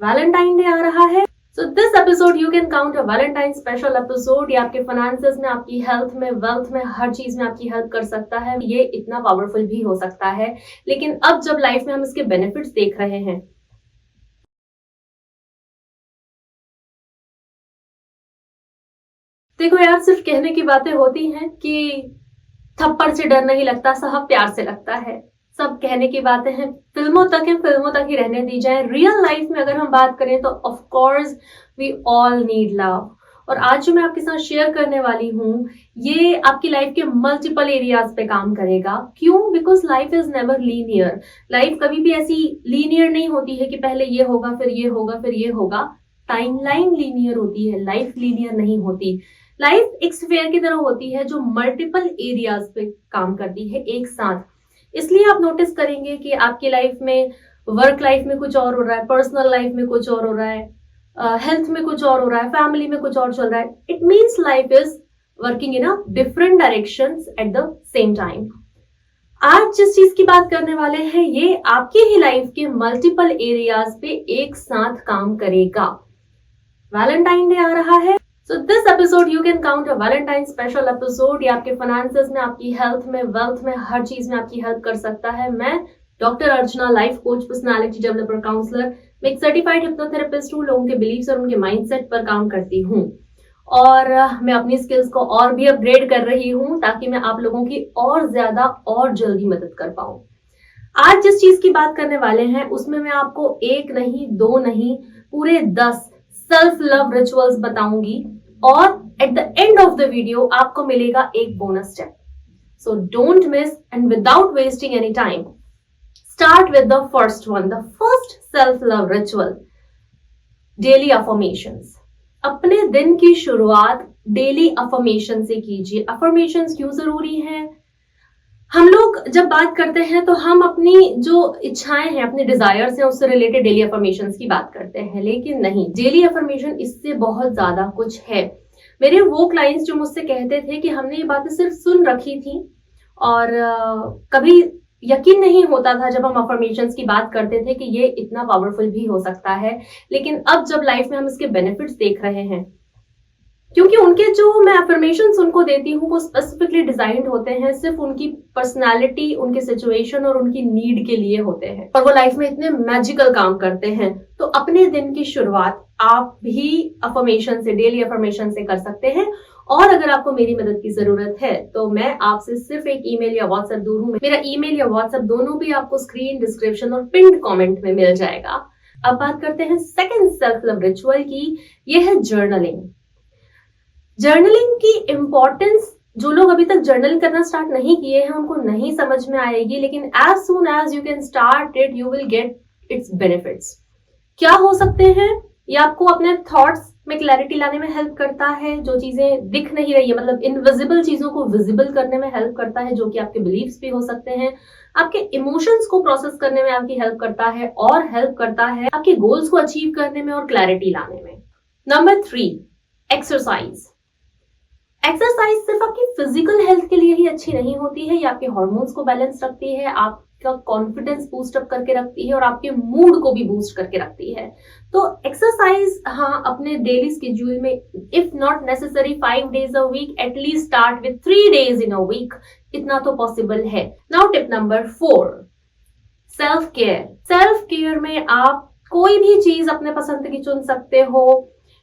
Valentine day आ रहा है, so this episode you can count a Valentine special episode. ये आपके फाइनेंसेस में, आपकी हेल्थ में, वेल्थ में, हर चीज में आपकी हेल्प कर सकता है। ये इतना पावरफुल भी हो सकता है, लेकिन अब जब लाइफ में हम इसके बेनिफिट्स देख रहे हैं, देखो यार, सिर्फ कहने की बातें होती हैं कि थप्पड़ से डर नहीं लगता, सब प्यार से लगता है। सब कहने की बातें हैं, फिल्मों तक है, फिल्मों तक ही रहने दी जाए। रियल लाइफ में अगर हम बात करें तो of course we all need love. और आज जो मैं आपके साथ शेयर करने वाली हूँ, ये आपकी लाइफ के मल्टीपल एरियाज पे काम करेगा। क्यों? Because life is never linear. Life कभी भी ऐसी लीनियर नहीं होती है कि पहले ये होगा, फिर ये होगा, फिर ये होगा। टाइमलाइन लीनियर होती है, लाइफ लीनियर नहीं होती। लाइफ एक स्फीयर की तरह होती है जो मल्टीपल एरियाज पे काम करती है एक साथ। इसलिए आप नोटिस करेंगे कि आपकी लाइफ में, वर्क लाइफ में कुछ और हो रहा है, पर्सनल लाइफ में कुछ और हो रहा है, हेल्थ में कुछ और हो रहा है, फैमिली में कुछ और चल रहा है। It means life is working in a different directions at the same time. आज जिस चीज की बात करने वाले हैं, ये आपकी ही लाइफ के मल्टीपल एरियाज पे एक साथ काम करेगा। वैलेंटाइन डे आ रहा है, so this episode you can count a Valentine special episode. ये आपके फाइनेंसेस में, आपकी हेल्थ में, वेल्थ में, हर चीज में आपकी हेल्प कर सकता है। मैं doctor Archana, life coach, personality developer, counsellor, मैं एक सर्टिफाइड हिप्नोथेरेपिस्ट हूँ। लोगों के बिलीव्स और उनके माइंडसेट पर काम करती हूँ, और मैं अपनी स्किल्स को और भी अपग्रेड कर रही हूँ ताकि मैं आप लोगों की और ज्यादा और जल्दी मदद कर पाऊं। आज जिस चीज की बात करने वाले हैं उसमें मैं आपको एक नहीं, दो नहीं, पूरे 10 सेल्फ लव रिचुअल्स बताऊंगी, और at the end of the video आपको मिलेगा एक bonus step. So don't miss, and without wasting any time, start with the first one, the first self love ritual, daily affirmations. अपने दिन की शुरुआत daily affirmation से कीजिए। अफर्मेशंस क्यों जरूरी है? हम लोग जब बात करते हैं तो हम अपनी जो इच्छाएं हैं, अपने डिजायर्स हैं, उससे रिलेटेड डेली अफर्मेशंस की बात करते हैं, लेकिन नहीं, डेली अफर्मेशन इससे बहुत ज्यादा कुछ है। मेरे वो क्लाइंट्स जो मुझसे कहते थे कि हमने ये बातें सिर्फ सुन रखी थी और कभी यकीन नहीं होता था जब हम अफर्मेशंस की बात करते थे कि ये इतना पावरफुल भी हो सकता है, लेकिन अब जब लाइफ में हम इसके बेनिफिट्स देख रहे हैं, क्योंकि उनके जो मैं अफर्मेशंस उनको देती हूँ वो स्पेसिफिकली डिजाइंड होते हैं, सिर्फ उनकी पर्सनालिटी, उनके सिचुएशन और उनकी नीड के लिए होते हैं, और वो लाइफ में इतने मैजिकल काम करते हैं। तो अपने दिन की शुरुआत आप भी अफर्मेशन से, डेली अफर्मेशन से कर सकते हैं। और अगर आपको मेरी मदद की जरूरत है तो मैं आपसे सिर्फ एक ईमेल या व्हाट्सएप दूर हूँ। मेरा ईमेल या व्हाट्सएप दोनों भी आपको स्क्रीन, डिस्क्रिप्शन और पिन्ड कमेंट में मिल जाएगा। अब बात करते हैं सेकंड सेल्फ लव रिचुअल की, ये है जर्नलिंग। जर्नलिंग की इंपॉर्टेंस जो लोग अभी तक जर्नल करना स्टार्ट नहीं किए हैं उनको नहीं समझ में आएगी, लेकिन as soon as you can start it, you will get its benefits. क्या हो सकते हैं? ये आपको अपने थॉट्स में क्लैरिटी लाने में हेल्प करता है, जो चीजें दिख नहीं रही है, मतलब इनविजिबल चीजों को विजिबल करने में हेल्प करता है, जो कि आपके बिलीव्स भी हो सकते हैं। आपके इमोशंस को प्रोसेस करने में आपकी हेल्प करता है, और हेल्प करता है आपके गोल्स को अचीव करने में और क्लैरिटी लाने में। Number 3, exercise. एक्सरसाइज सिर्फ आपकी फिजिकल हेल्थ के लिए ही अच्छी नहीं होती है, ये आपके हार्मोन्स को बैलेंस रखती है, आपका कॉन्फिडेंस बूस्ट अप करके रखती है, और आपके मूड को भी बूस्ट करके रखती है। तो एक्सरसाइज, हाँ, अपने डेली स्केड्यूल में, if not necessary 5 days a week, at least start with 3 days in a week, इतना तो पॉसिबल है। Now tip number 4, self care. Self care में आप कोई भी चीज अपने पसंद की चुन सकते हो।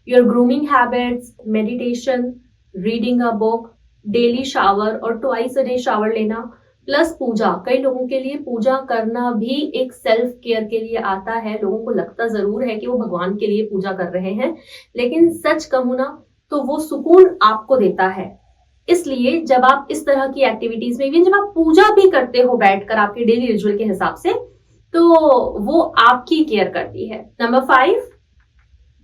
Your grooming habits, meditation, reading a book, daily shower और ट्वाइस अ डे शावर लेना, प्लस पूजा। कई लोगों के लिए पूजा करना भी एक सेल्फ केयर के लिए आता है। लोगों को लगता जरूर है कि वो भगवान के लिए पूजा कर रहे हैं, लेकिन सच कहूं ना तो वो सुकून आपको देता है। इसलिए जब आप इस तरह की एक्टिविटीज में, इवन जब आप पूजा भी करते हो बैठकर आपके डेली रिचुअल के हिसाब से, तो वो आपकी केयर करती है। Number 5,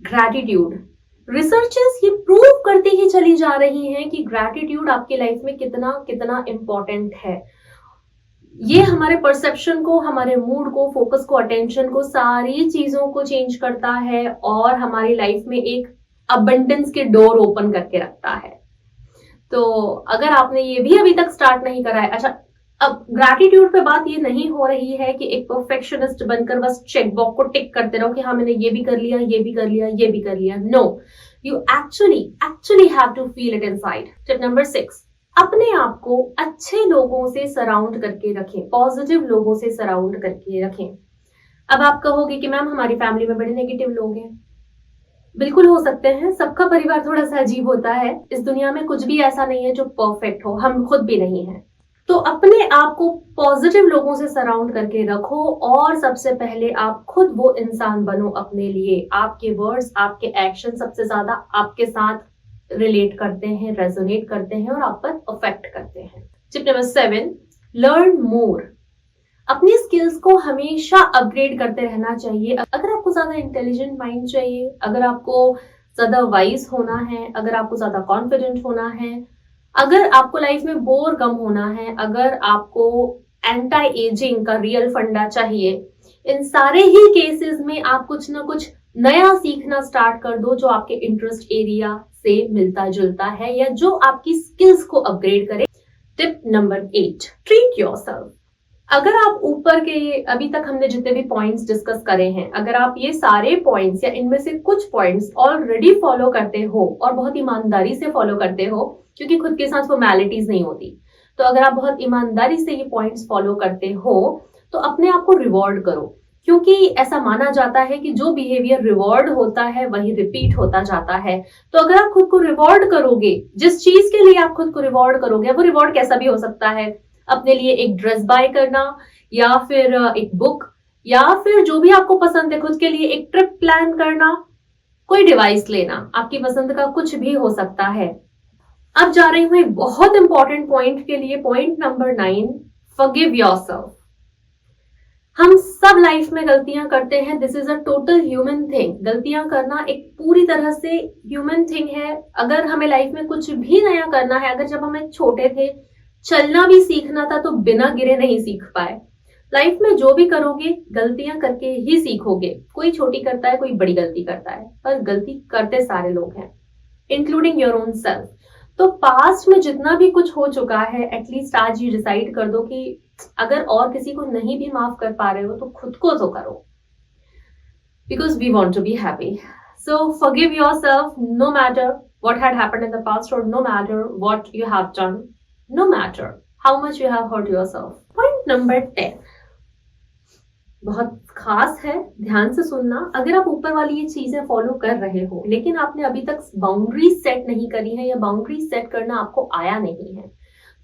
gratitude. रिसर्चर्स ये प्रूव करती ही चली जा रही हैं कि ग्रैटिट्यूड आपकी लाइफ में कितना कितना इंपॉर्टेंट है। ये हमारे परसेप्शन को, हमारे मूड को, फोकस को, अटेंशन को, सारी चीजों को चेंज करता है, और हमारी लाइफ में एक अबंडेंस के डोर ओपन करके रखता है। तो अगर आपने ये भी अभी तक स्टार्ट नहीं करा है, अच्छा, अब ग्रैटिट्यूड पे बात ये नहीं हो रही है कि एक परफेक्शनिस्ट बनकर बस चेक बॉक्स को टिक करते रहो कि हाँ मैंने ये भी कर लिया, ये भी कर लिया, ये भी कर लिया। No, you actually have to feel it inside. Tip number 6, अपने आप को अच्छे लोगों से सराउंड करके रखें, पॉजिटिव लोगों से सराउंड करके रखें। अब आप कहोगे कि मैम हमारी फैमिली में बड़े नेगेटिव लोग हैं। बिल्कुल हो सकते हैं, सबका परिवार थोड़ा सा अजीब होता है। इस दुनिया में कुछ भी ऐसा नहीं है जो परफेक्ट हो, हम खुद भी नहीं हैं। तो अपने आप को पॉजिटिव लोगों से सराउंड करके रखो और सबसे पहले आप खुद वो इंसान बनो अपने लिए। आपके वर्ड्स, आपके एक्शन सबसे ज्यादा आपके साथ रिलेट करते हैं, रेजोनेट करते हैं और आप पर अफेक्ट करते हैं। Tip number 7, learn more. अपनी स्किल्स को हमेशा अपग्रेड करते रहना चाहिए। अगर आपको ज्यादा इंटेलिजेंट माइंड चाहिए, अगर आपको ज्यादा वाइज होना है, अगर आपको ज्यादा कॉन्फिडेंट होना है, अगर आपको लाइफ में बोर कम होना है, अगर आपको एंटी एजिंग का रियल फंडा चाहिए, इन सारे ही केसेस में आप कुछ ना कुछ नया सीखना स्टार्ट कर दो जो आपके इंटरेस्ट एरिया से मिलता जुलता है या जो आपकी स्किल्स को अपग्रेड करे। Tip number 8, treat yourself. अगर आप ऊपर के अभी तक हमने जितने भी पॉइंट्स डिस्कस करे हैं, अगर आप ये सारे पॉइंट्स या इनमें से कुछ पॉइंट्स ऑलरेडी फॉलो करते हो और बहुत ईमानदारी से फॉलो करते हो, क्योंकि खुद के साथ फॉर्मेलिटीज नहीं होती, तो अगर आप बहुत ईमानदारी से ये पॉइंट्स फॉलो करते हो तो अपने आप को रिवॉर्ड करो, क्योंकि ऐसा माना जाता है कि जो बिहेवियर रिवॉर्ड होता है वही रिपीट होता जाता है। तो अगर आप खुद को रिवॉर्ड करोगे, जिस चीज के लिए आप खुद को रिवॉर्ड करोगे, वो रिवॉर्ड कैसा भी हो सकता है, अपने लिए एक ड्रेस बाय करना या फिर एक बुक या फिर जो भी आपको पसंद है, खुद के लिए एक ट्रिप प्लान करना, कोई डिवाइस लेना, आपकी पसंद का कुछ भी हो सकता है। अब जा रही हूं एक बहुत इंपॉर्टेंट पॉइंट के लिए, पॉइंट नंबर 9, फॉरगिव योरसेल्फ। हम सब लाइफ में गलतियां करते हैं, this is a total human thing. गलतियां करना एक पूरी तरह से ह्यूमन थिंग है। अगर हमें लाइफ में कुछ भी नया करना है, अगर जब हमें छोटे थे चलना भी सीखना था तो बिना गिरे नहीं सीख पाए। लाइफ में जो भी करोगे गलतियां करके ही सीखोगे। कोई छोटी करता है, कोई बड़ी गलती करता है, पर गलती करते सारे लोग हैं, इंक्लूडिंग योर ओन सेल्फ। तो पास्ट में जितना भी कुछ हो चुका है, एटलीस्ट आज ये डिसाइड कर दो कि अगर और किसी को नहीं भी माफ कर पा रहे हो तो खुद को तो करो, because we want to be happy. So forgive yourself, no matter what had happened in the past or no matter what you have done, no matter how much you have hurt yourself. Point number 10 बहुत खास है, ध्यान से सुनना। अगर आप ऊपर वाली ये चीजें फॉलो कर रहे हो लेकिन आपने अभी तक बाउंड्रीज सेट नहीं करी है या बाउंड्रीज सेट करना आपको आया नहीं है,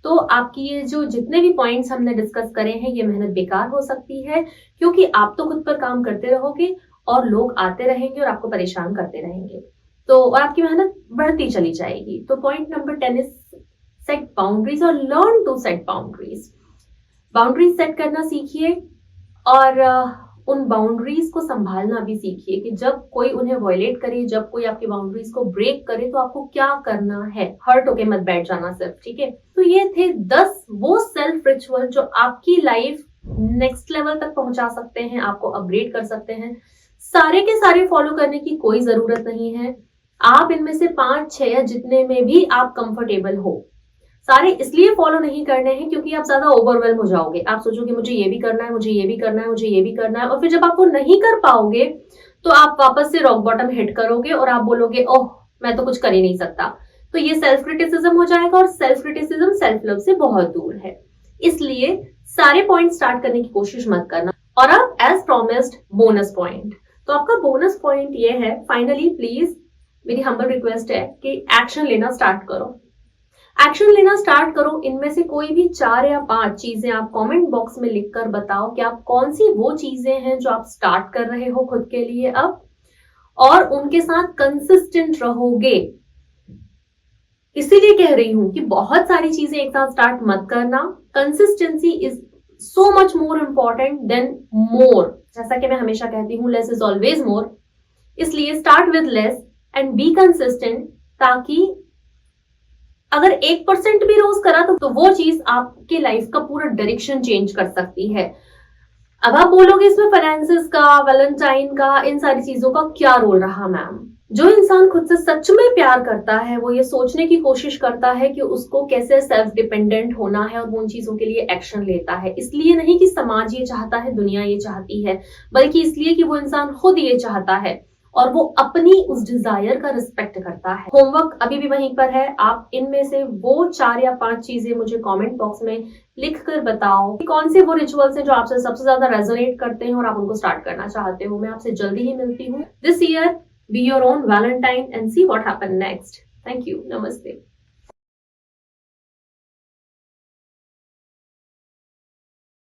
तो आपकी ये जो जितने भी पॉइंट्स हमने डिस्कस करे हैं ये मेहनत बेकार हो सकती है, क्योंकि आप तो खुद पर काम करते रहोगे और लोग आते रहेंगे और आपको परेशान करते रहेंगे, तो और आपकी मेहनत बढ़ती चली जाएगी। तो point number 10 is set boundaries और learn to set boundaries. Boundaries set करना सीखिए और उन बाउंड्रीज को संभालना भी सीखिए कि जब कोई उन्हें वायलेट करे, जब कोई आपकी बाउंड्रीज को ब्रेक करे तो आपको क्या करना है। हर्ट होके मत बैठ जाना सिर्फ, ठीक है। तो ये थे 10 वो सेल्फ रिचुअल जो आपकी लाइफ नेक्स्ट लेवल तक पहुंचा सकते हैं, आपको अपग्रेड कर सकते हैं। सारे के सारे फॉलो करने की कोई जरूरत नहीं है, आप इनमें से 5-6 या जितने में भी आप कंफर्टेबल हो, सारे इसलिए फॉलो नहीं करने हैं क्योंकि आप ज्यादा ओवरवेल्म हो जाओगे। आप सोचोगे मुझे ये भी करना है, मुझे ये भी करना है, मुझे ये भी करना है, और फिर जब आप वो नहीं कर पाओगे तो आप वापस से रॉक बॉटम हिट करोगे और आप बोलोगे ओह मैं तो कुछ कर ही नहीं सकता। तो ये सेल्फ क्रिटिसिज्म हो जाएगा और सेल्फ क्रिटिसिज्म सेल्फ लव से बहुत दूर है। इसलिए सारे पॉइंट स्टार्ट करने की कोशिश मत करना। और अब एज प्रॉमिस्ड बोनस पॉइंट, तो आपका बोनस पॉइंट ये है, फाइनली प्लीज मेरी हम्बल रिक्वेस्ट है कि एक्शन लेना स्टार्ट करो। एक्शन लेना स्टार्ट करो। इनमें से कोई भी 4 या 5 चीजें आप कमेंट बॉक्स में लिखकर बताओ कि आप कौन सी वो चीजें हैं जो आप स्टार्ट कर रहे हो खुद के लिए अब, और उनके साथ कंसिस्टेंट रहोगे। इसीलिए कह रही हूं कि बहुत सारी चीजें एक साथ स्टार्ट मत करना। Consistency is so much more important than more. जैसा कि मैं हमेशा कहती हूं, लेस इज ऑलवेज मोर। इसलिए start with less and be consistent, ताकि अगर 1% भी रोज करा तो वो चीज आपके लाइफ का पूरा डायरेक्शन चेंज कर सकती है। अब आप बोलोगे इसमें फाइनेंसेस का, वैलेंटाइन का, इन सारी चीजों का क्या रोल रहा मैम? जो इंसान खुद से सच में प्यार करता है वो ये सोचने की कोशिश करता है कि उसको कैसे सेल्फ डिपेंडेंट होना है और वो उन चीजों के लिए एक्शन लेता है। इसलिए नहीं कि समाज ये चाहता है, दुनिया ये चाहती है, बल्कि इसलिए कि वो इंसान खुद ये चाहता है और वो अपनी उस डिजायर का रिस्पेक्ट करता है। होमवर्क अभी भी वहीं पर है। आप इनमें से वो 4 या 5 चीजें मुझे कमेंट बॉक्स में लिख कर बताओ कि कौन से वो रिचुअल्स हैं जो आपसे सबसे ज्यादा रेजोनेट करते हैं और आप उनको स्टार्ट करना चाहते हो। मैं आपसे जल्दी ही मिलती हूँ। This year be your own Valentine and see what happens next. Thank you. Namaste.